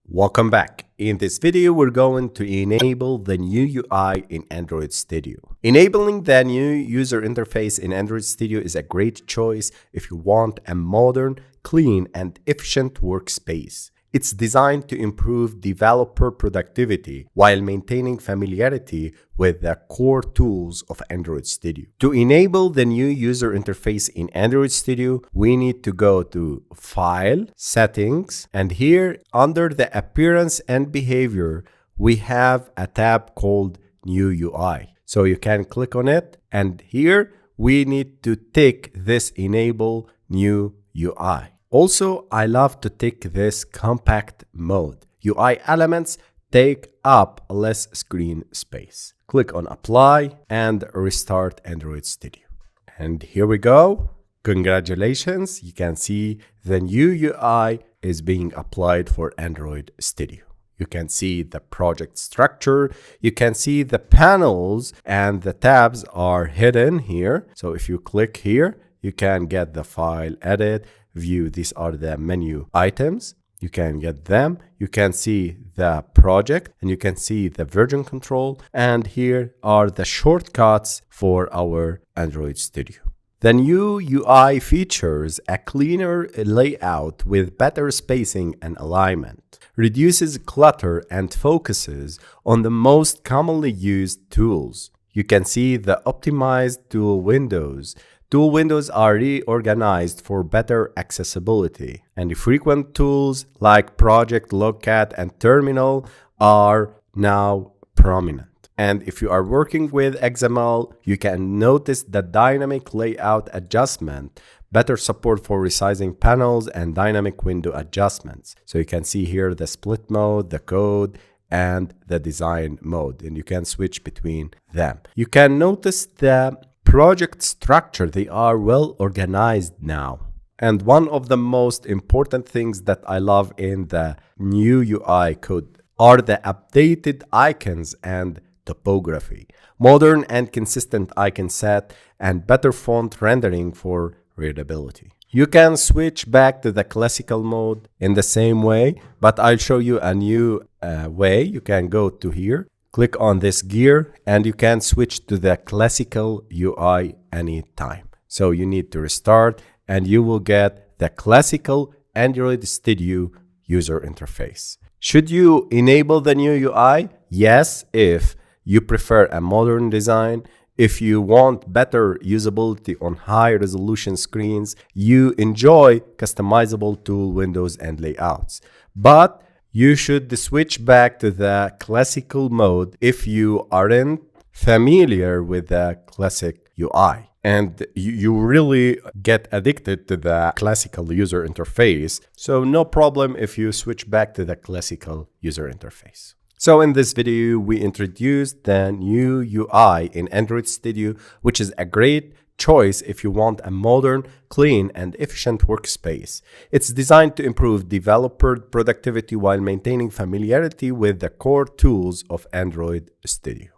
Welcome back. In this video, we're going to enable the new UI in Android Studio. Enabling the new user interface in Android Studio is a great choice if you want a modern, clean, and efficient workspace. It's designed to improve developer productivity while maintaining familiarity with the core tools of Android Studio. To enable the new user interface in Android Studio, we need to go to File, Settings, and here under the Appearance and Behavior, we have a tab called New UI. So you can click on it, and here we need to tick this Enable New UI. Also, I love to tick this compact mode. UI elements take up less screen space. Click on Apply and restart Android Studio. And here we go. Congratulations, you can see the new UI is being applied for Android Studio. You can see the project structure, you can see the panels, and the tabs are hidden here. So if you click here, you can get the file, edit, view. These are the menu items. You can get them. You can see the project and you can see the version control. And here are the shortcuts for our Android Studio. The new UI features a cleaner layout with better spacing and alignment, reduces clutter, and focuses on the most commonly used tools. You can see the optimized tool windows. Tool windows are reorganized for better accessibility, and frequent tools like Project, Logcat, and Terminal are now prominent. And if you are working with XML, you can notice the dynamic layout adjustment, better support for resizing panels, and dynamic window adjustments. So you can see here the split mode, the code, and the design mode, and you can switch between them. You can notice the project structure, they are well organized now. And one of the most important things that I love in the new UI code are the updated icons and topography, modern and consistent icon set, and better font rendering for readability. You can switch back to the classical mode in the same way, but I'll show you a new way. You can go to here, click on this gear, and you can switch to the classical UI anytime. So you need to restart and you will get the classical Android Studio user interface. Should you enable the new UI? Yes, if you prefer a modern design, if you want better usability on high resolution screens, you enjoy customizable tool windows and layouts. But you should switch back to the classical mode if you aren't familiar with the classic UI. And you really get addicted to the classical user interface. So no problem if you switch back to the classical user interface. So in this video, we introduced the new UI in Android Studio, which is a great choice if you want a modern, clean, and efficient workspace. It's designed to improve developer productivity while maintaining familiarity with the core tools of Android Studio.